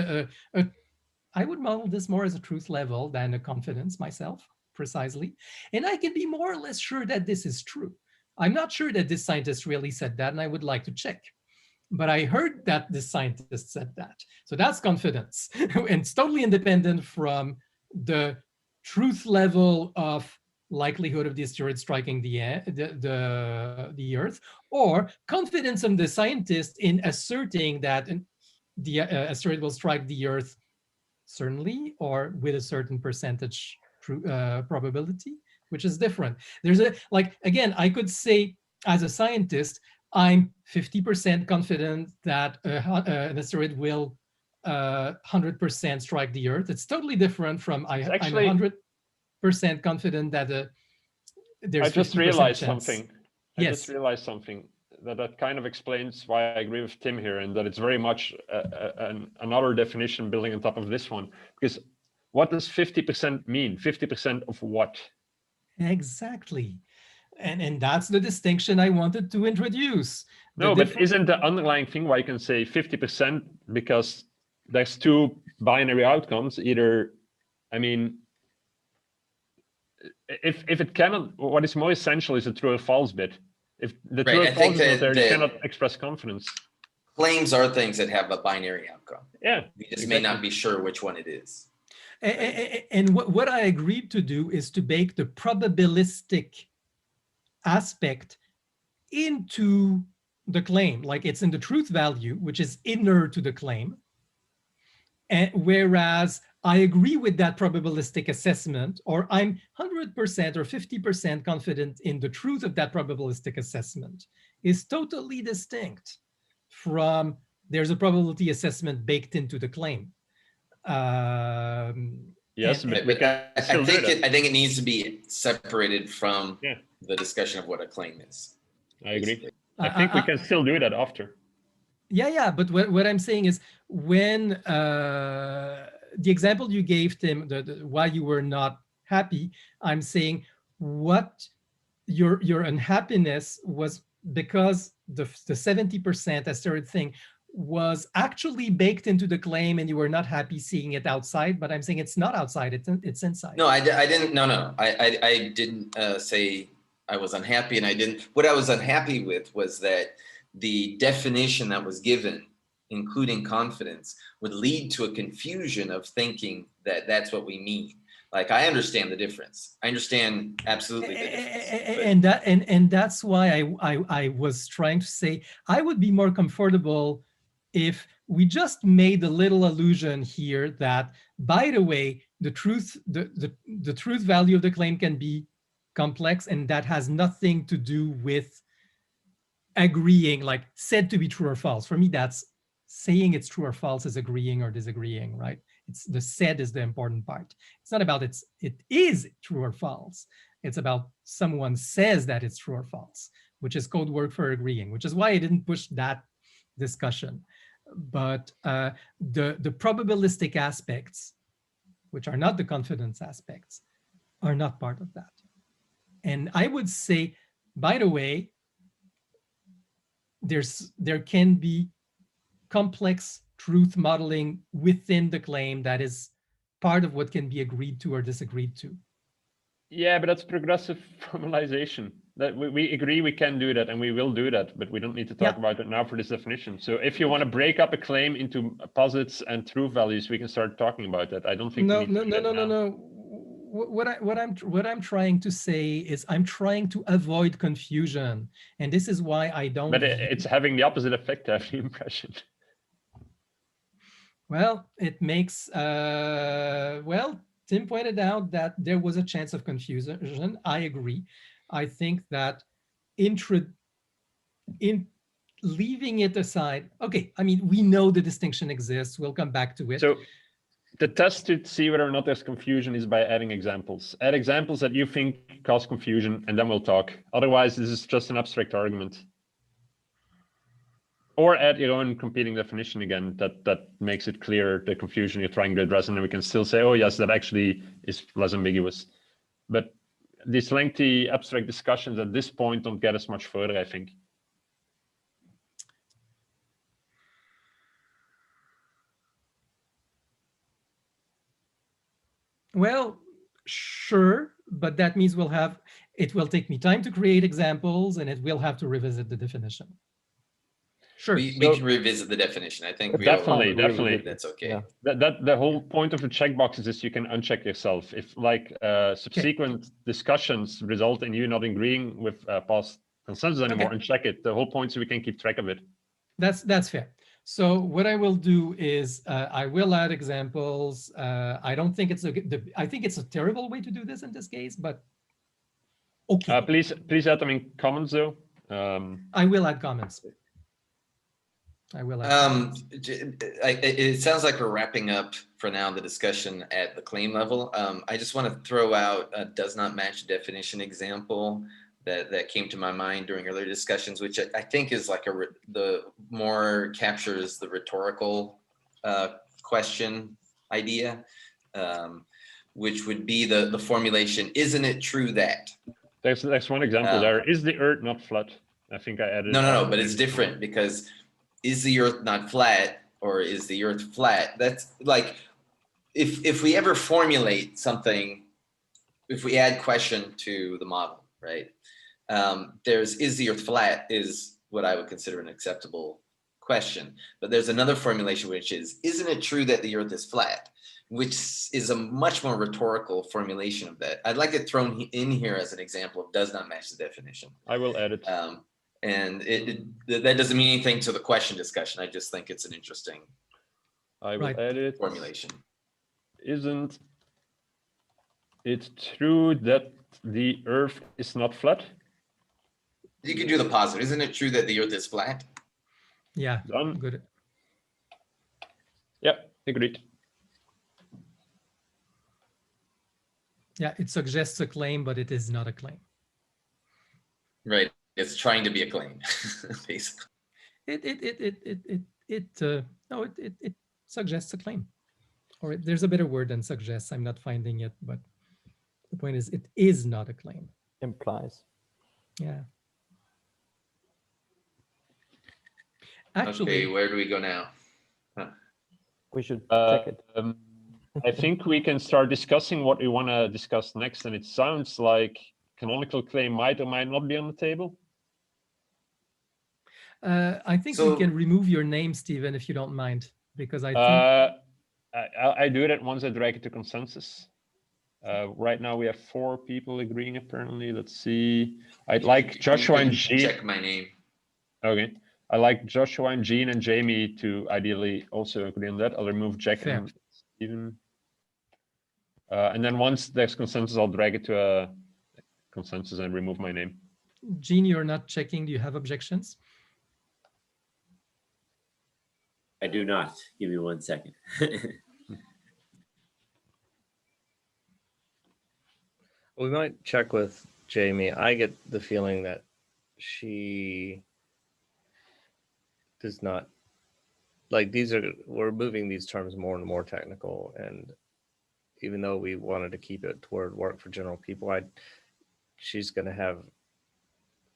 I would model this more as a truth level than a confidence myself, precisely. And I can be more or less sure that this is true. I'm not sure that this scientist really said that, and I would like to check. But I heard that this scientist said that. So that's confidence. And it's totally independent from the truth level of likelihood of the asteroid striking the Earth, or confidence of the scientist in asserting that the asteroid will strike the Earth certainly or with a certain percentage probability, which is different. There's again, I could say as a scientist, I'm 50% confident that an asteroid will 100% strike the Earth. It's totally different from I'm 100% confident that there's I just 50% realized chance. something. I Yes. just realized something that kind of explains why I agree with Tim here, and that it's very much another definition building on top of this one. Because what does 50% mean? 50% of what? Exactly. And that's the distinction I wanted to introduce. No, but isn't the underlying thing why you can say 50% because there's two binary outcomes? Either, I mean, if it cannot, what is more essential is a true or false bit. If the true or I think false is not there, you that cannot express confidence. claims are things that have a binary outcome. Yeah, We just may not be sure which one it is. And what I agreed to do is to bake the probabilistic aspect into the claim, like it's in the truth value, which is inner to the claim. And whereas I agree with that probabilistic assessment, or I'm 100% or 50% confident in the truth of that probabilistic assessment, is totally distinct from there's a probability assessment baked into the claim. Yes, but I think it needs to be separated from Yeah. the discussion of what a claim is. I agree. Basically. I think we can still do that after. Yeah, but what I'm saying is when the example you gave, Tim, why you were not happy, I'm saying what your unhappiness was because the 70% asteroid thing was actually baked into the claim and you were not happy seeing it outside, but I'm saying it's not outside, it's inside. No, I didn't. No. I didn't say I was unhappy, and I didn't. What I was unhappy with was that the definition that was given, including confidence, would lead to a confusion of thinking that that's what we mean. Like, I understand the difference. I understand absolutely the difference. And that's why I was trying to say I would be more comfortable if we just made a little allusion here that, by the way, the truth value of the claim can be complex, and that has nothing to do with agreeing, like said to be true or false. For me, that's saying it's true or false is agreeing or disagreeing, right? It's the said is the important part. It's not about it is true or false. It's about someone says that it's true or false, which is code word for agreeing, which is why I didn't push that discussion. But the probabilistic aspects, which are not the confidence aspects, are not part of that. And I would say, by the way, there can be complex truth modeling within the claim that is part of what can be agreed to or disagreed to. Yeah, but that's progressive formalization. That we agree we can do that and we will do that, but we don't need to talk about it now for this definition. So if you want to break up a claim into posits and true values, we can start talking about that. I don't think no. What I'm trying to say is I'm trying to avoid confusion, and this is why I don't. But it's having the opposite effect, I have the impression. Well, it makes Tim pointed out that there was a chance of confusion. I agree. I think that in leaving it aside, okay, I mean, we know the distinction exists. We'll come back to it. So the test to see whether or not there's confusion is by adding examples. Add examples that you think cause confusion, and then we'll talk. Otherwise, this is just an abstract argument. Or add your own competing definition again that makes it clear the confusion you're trying to address, and then we can still say, oh yes, that actually is less ambiguous. But these lengthy abstract discussions at this point don't get us much further, I think. Well, sure, but that means it will take me time to create examples and it will have to revisit the definition. Sure. We can revisit the definition. I think Definitely, Really, definitely. that's okay. Yeah. That the whole point of the checkboxes is you can uncheck yourself. If like subsequent discussions result in you not agreeing with past consensus anymore, uncheck it. The whole point is we can keep track of it. That's fair. So what I will do is I will add examples. I don't think I think it's a terrible way to do this in this case, but okay. Please add them in comments though. I will add comments. I will add it sounds like we're wrapping up for now the discussion at the claim level. I just want to throw out a does not match definition example that came to my mind during earlier discussions, which I think is like the more captures the rhetorical question idea, which would be the formulation, isn't it true that? There's one example there. Is the earth not flat? I think I added. No, but it's different because is the earth not flat or is the earth flat? That's like, if we ever formulate something, if we add question to the model, right? Is the earth flat is what I would consider an acceptable question. But there's another formulation, which is, isn't it true that the earth is flat? Which is a much more rhetorical formulation of that. I'd like it thrown in here as an example of does not match the definition. I will add it. And that doesn't mean anything to the question discussion. I just think it's an interesting I will add it. formulation. Isn't it true that the earth is not flat? You can do the positive. Isn't it true that the earth is flat? Yeah, Done. good. Yeah, agreed. Yeah, it suggests a claim, but it is not a claim. Right. It's trying to be a claim, basically. It suggests a claim, or there's a better word than suggests. I'm not finding it, but the point is, it is not a claim. Implies. Yeah. Actually, Okay, where do we go now? We should check it. I think we can start discussing what we want to discuss next, and it sounds like canonical claim might or might not be on the table. I think we can remove your name, Stephen, if you don't mind, because I think I do that once I drag it to consensus. Right now we have 4 people agreeing apparently. Let's see. I'd like Joshua and Jean. Check my name. Okay. I like Joshua and Jean and Jamie to ideally also agree on that. I'll remove Jack and Stephen. And then once there's consensus, I'll drag it to a consensus and remove my name. Jean, you're not checking. Do you have objections? I do not. Give me 1 second. We might check with Jamie. I get the feeling that she does not like we're moving these terms more and more technical, and even though we wanted to keep it toward work for general people, she's going to have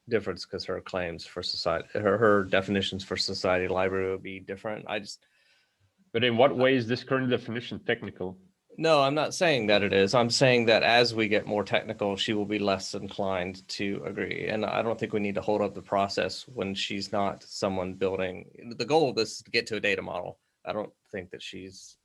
difference because her claims for society, her definitions for society library would be different. But in what way is this current definition technical? No, I'm not saying that it is. I'm saying that as we get more technical, she will be less inclined to agree. And I don't think we need to hold up the process when she's not someone building. The goal of this is to get to a data model. I don't think that she's.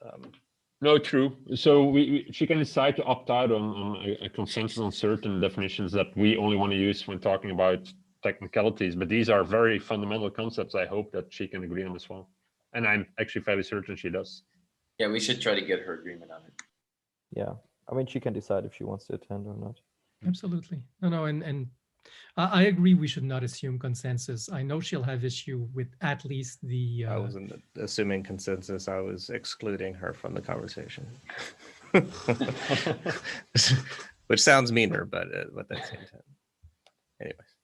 No, true. So she can decide to opt out on a consensus on certain definitions that we only want to use when talking about technicalities. But these are very fundamental concepts. I hope that she can agree on as well. And I'm actually fairly certain she does. Yeah, we should try to get her agreement on it. Yeah, I mean, she can decide if she wants to attend or not. Absolutely. No, and I agree. We should not assume consensus. I know she'll have issue with at least the. I wasn't assuming consensus. I was excluding her from the conversation, which sounds meaner, but at the same time. Anyways.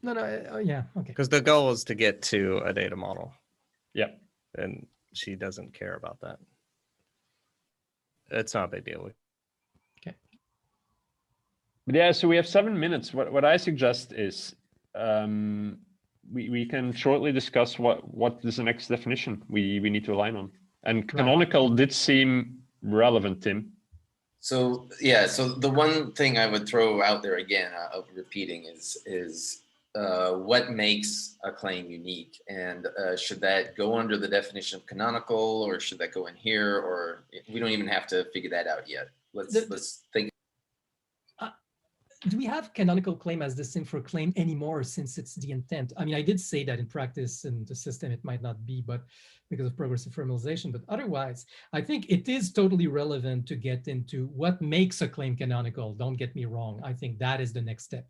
No, yeah, okay. Because the goal is to get to a data model. Yeah. And she doesn't care about that. It's not a big deal. Okay. But yeah, so we have 7 minutes. What I suggest is we can shortly discuss what is the next definition we need to align on. And canonical did seem relevant, Tim. So yeah, so the one thing I would throw out there again of repeating is what makes a claim unique, and should that go under the definition of canonical, or should that go in here, or we don't even have to figure that out yet. Let's think. Do we have canonical claim as distinct for claim anymore since it's the intent? I mean, I did say that in practice in the system it might not be, but because of progressive formalization, but otherwise, I think it is totally relevant to get into what makes a claim canonical. Don't get me wrong. I think that is the next step.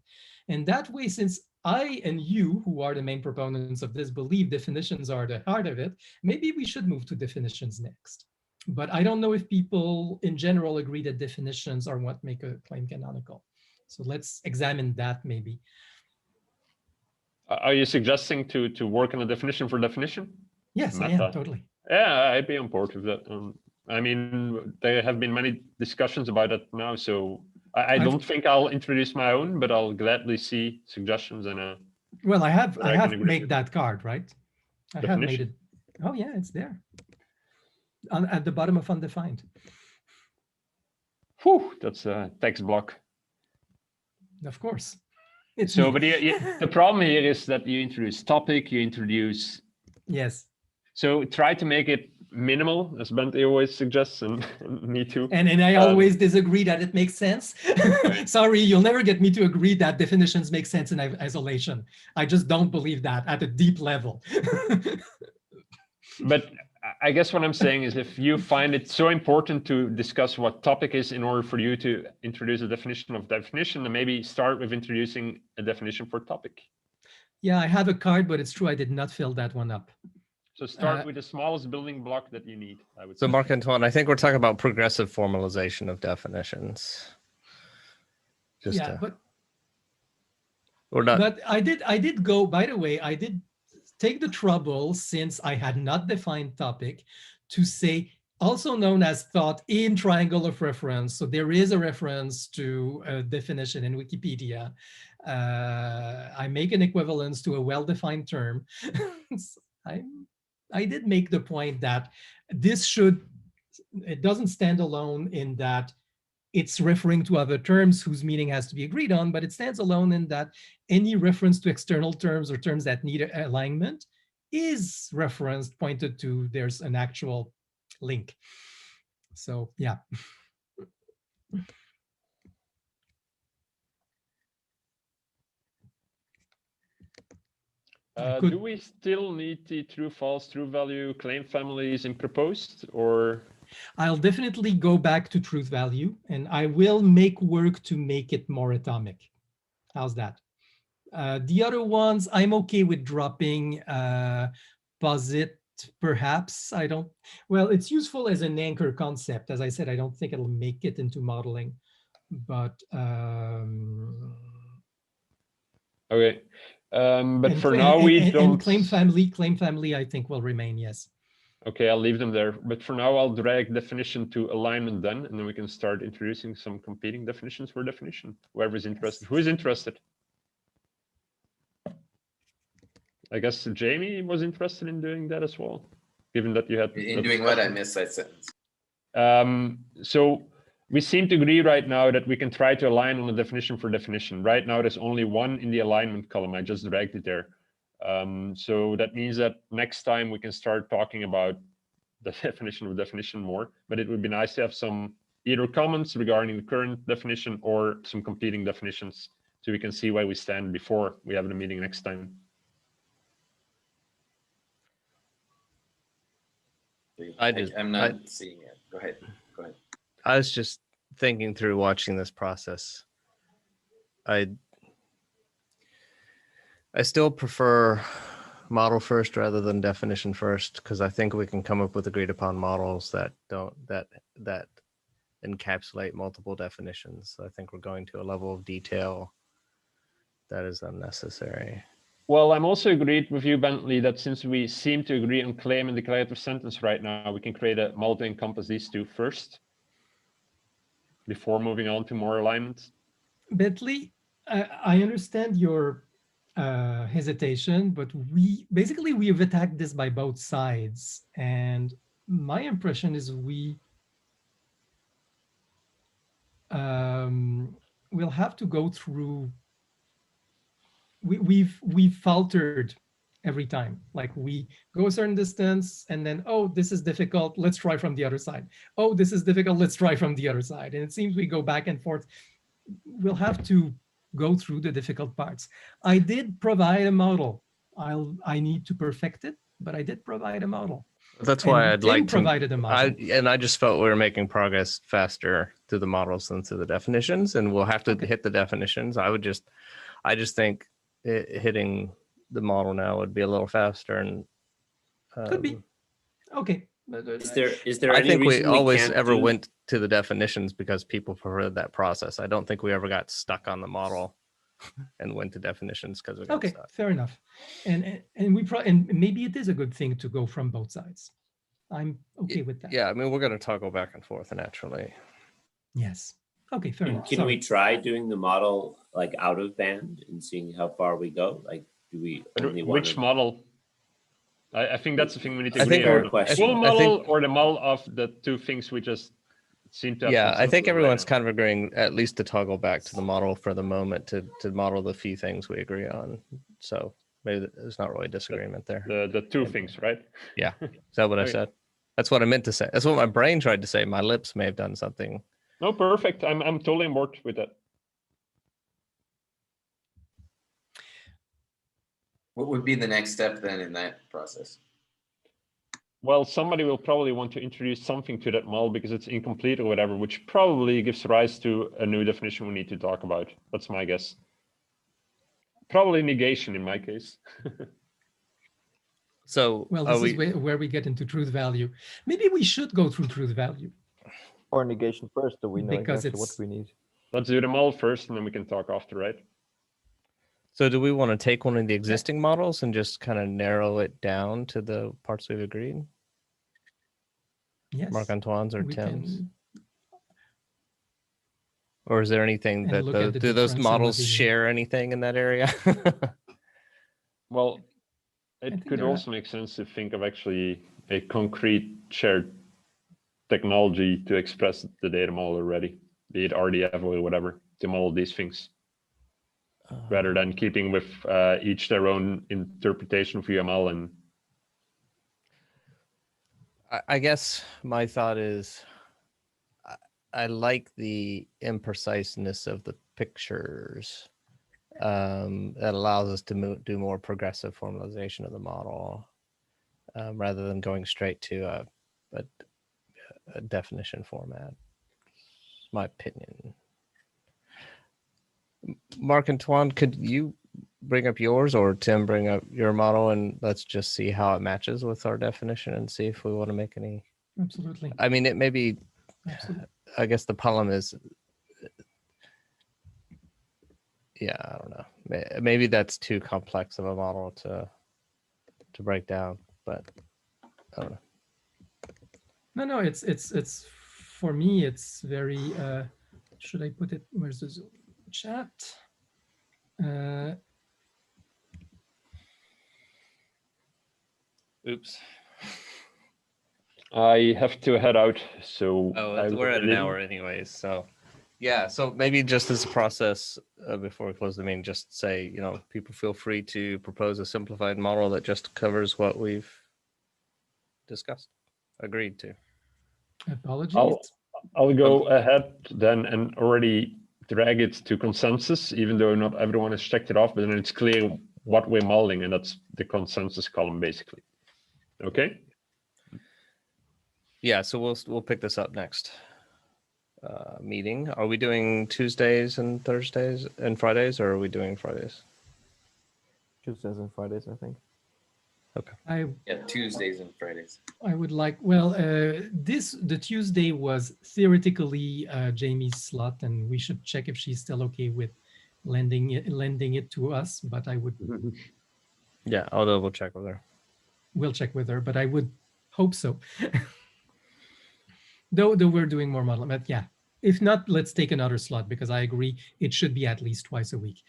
And that way, since I and you, who are the main proponents of this, believe definitions are the heart of it, maybe we should move to definitions next. But I don't know if people in general agree that definitions are what make a claim canonical. So let's examine that maybe. Are you suggesting to work on a definition for definition? Yes, I am, totally. Yeah, I'd be on board with that. I mean, there have been many discussions about it now, so I don't think I'll introduce my own, but I'll gladly see suggestions and well, I have made that card, right? I definition. have made it. Oh yeah, it's there. At the bottom of undefined. Whew, that's a text block. Of course. So, but the problem here is that you introduce topic, you introduce. Yes. So try to make it minimal, as Bentley always suggests, and me too. And I always disagree that it makes sense. Sorry, you'll never get me to agree that definitions make sense in isolation. I just don't believe that at a deep level. But I guess what I'm saying is if you find it so important to discuss what topic is in order for you to introduce a definition of definition, then maybe start with introducing a definition for topic. Yeah, I have a card, but it's true I did not fill that one up. So start with the smallest building block that you need, I would say. So Marc-Antoine, I think we're talking about progressive formalization of definitions. But we're not. But I did go, by the way, I did take the trouble, since I had not defined topic, to say also known as thought in triangle of reference. So there is a reference to a definition in Wikipedia. I make an equivalence to a well-defined term. I did make the point that it doesn't stand alone in that it's referring to other terms whose meaning has to be agreed on, but it stands alone in that any reference to external terms or terms that need alignment is referenced, pointed to, there's an actual link. So yeah. Do we still need the true, false, true value claim families in proposed, or? I'll definitely go back to truth value, and I will make work to make it more atomic. How's that? The other ones, I'm okay with dropping posit, perhaps. Well, it's useful as an anchor concept. As I said, I don't think it'll make it into modeling, but. Okay. But for now, we don't. Claim family, I think will remain, yes. Okay, I'll leave them there. But for now, I'll drag definition to alignment then, and then we can start introducing some competing definitions for definition. Whoever's interested. Who is interested? I guess Jamie was interested in doing that as well, given that you had. In doing what? I missed that sentence. So we seem to agree right now that we can try to align on a definition for definition. Right now, there's only one in the alignment column. I just dragged it there. So that means that next time we can start talking about the definition of definition more, but it would be nice to have some either comments regarding the current definition or some competing definitions so we can see where we stand before we have the meeting next time. I'm not seeing it. Go ahead. I was just thinking through watching this process. I still prefer model first rather than definition first, because I think we can come up with agreed upon models that encapsulate multiple definitions. So I think we're going to a level of detail that is unnecessary. Well, I'm also agreed with you, Bentley, that since we seem to agree on claim and declarative sentence right now, we can create a model to encompass these two first before moving on to more alignments. Bentley, I understand your hesitation, but we have attacked this by both sides, and my impression is we'll have to go through. We've faltered every time. Like we go a certain distance, and then this is difficult. Let's try from the other side. Oh, this is difficult. Let's try from the other side. And it seems we go back and forth. We'll have to go through the difficult parts. I did provide a model. I need to perfect it, but I did provide a model. That's why I'd Tim like to. provided a model. I just felt we were making progress faster through the models than through the definitions, and we'll have to hit the definitions. I just think hitting the model now would be a little faster, and Could be. Okay. Is there I any think we reason always can't ever do- went to the definitions because people preferred that process. I don't think we ever got stuck on the model and went to definitions because we got Okay, stuck. fair enough. And maybe it is a good thing to go from both sides. I'm okay with that. Yeah, I mean, we're going to toggle back and forth naturally. Yes. Okay, fair enough. Can we try doing the model like out of band and seeing how far we go? Like, do we only want Which model? I think that's the thing we need to I agree think on. our The question. full I model think- or the model of the two things we just seem to have. Yeah, I consensus think on right everyone's now. kind of agreeing at least to toggle back to the model for the moment to model the few things we agree on. So maybe there's not really disagreement there. The two things, right? Yeah. Is that what I Okay. said? That's what I meant to say. That's what my brain tried to say. My lips may have done something. No, perfect. I'm totally on board with that. What would be the next step then in that process? Well, somebody will probably want to introduce something to that model because it's incomplete or whatever, which probably gives rise to a new definition we need to talk about. That's my guess. Probably negation in my case. So Well, are this we, is where we get into truth value. Maybe we should go through truth value. Or negation first, so we know Because exactly what it's- we need. Let's do them all first and then we can talk after, right? so do we want to take one of the existing models and just kind of narrow it down to the parts we've agreed? Yes. Marc Antoine's or we Tim's? can- Or is there anything And that look at the do those difference in models the- share anything in that area? Well, think it could there are- also make sense to think of actually a concrete shared technology to express the data model already, be it RDF or whatever, to model these things, rather than keeping with each their own interpretation of UML. And I guess my thought is I like the impreciseness of the pictures. That allows us to do more progressive formalization of the model rather than going straight to a definition format. It's my opinion. Marc Antoine, could you bring up yours or Tim bring up your model and let's just see how it matches with our definition and see if we want to make any. Absolutely. I mean, it may be, Absolutely. I guess the problem is, yeah, I don't know. Maybe that's too complex of a model to break down, but I don't know. No, it's for me, it's very, should I put it, where's the Zoom chat? Oops. I have to head out, so We're at an hour anyways, so yeah. So maybe just as a process before we close the meeting, just say, people feel free to propose a simplified model that just covers what we've discussed, agreed to. Apologies. I'll go ahead then and already drag it to consensus, even though not everyone has checked it off, but then it's clear what we're modeling, and that's the consensus column basically. Okay. Yeah, so we'll pick this up next meeting. Are we doing Tuesdays and Thursdays and Fridays, or are we doing Fridays? Tuesdays and Fridays, I think. Yeah, Tuesdays and Fridays. I would like, well, the Tuesday was theoretically Jamie's slot, and we should check if she's still okay with lending it to us, but I would, Yeah, I'll double check with her. we'll check with her, but I would hope so. Though we're doing more modeling, but yeah, If not, let's take another slot because I agree it should be at least twice a week.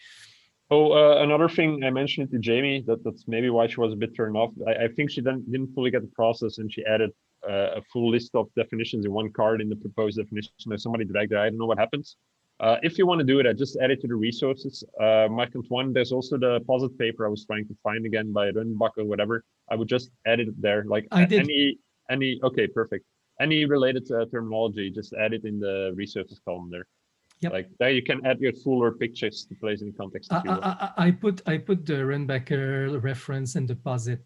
Oh, another thing I mentioned to Jamie, that's maybe why she was a bit turned off. I think she didn't fully get the process, and she added a full list of definitions in one card in the proposed definition. If somebody dragged it, I don't know what happens. If you want to do it, I just add it to the resources. Markant one, there's also the posit paper I was trying to find again by Runbach or whatever. I would just add it there. Like I did. any, okay, perfect. Any related terminology, just add it in the resources column there. Yep. Like there you can add your fuller pictures to place in context. If you will. I put the Runbacker reference in the posit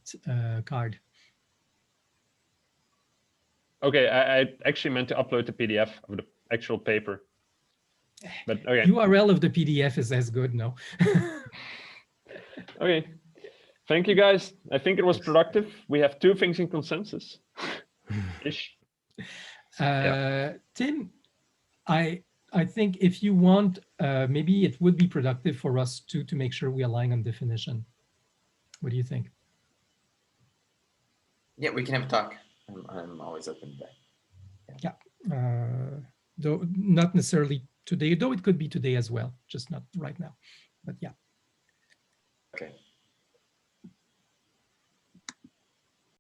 card. Okay, I actually meant to upload the PDF of the actual paper. But okay. URL of the PDF is as good, no? Okay. Thank you guys. I think it was productive. We have 2 things in consensus. Ish. Tim, I think if you want, maybe it would be productive for us to make sure we align on definition. What do you think? Yeah, we can have a talk. I'm always open to that. Yeah, though not necessarily today, though it could be today as well, just not right now. But yeah. Okay.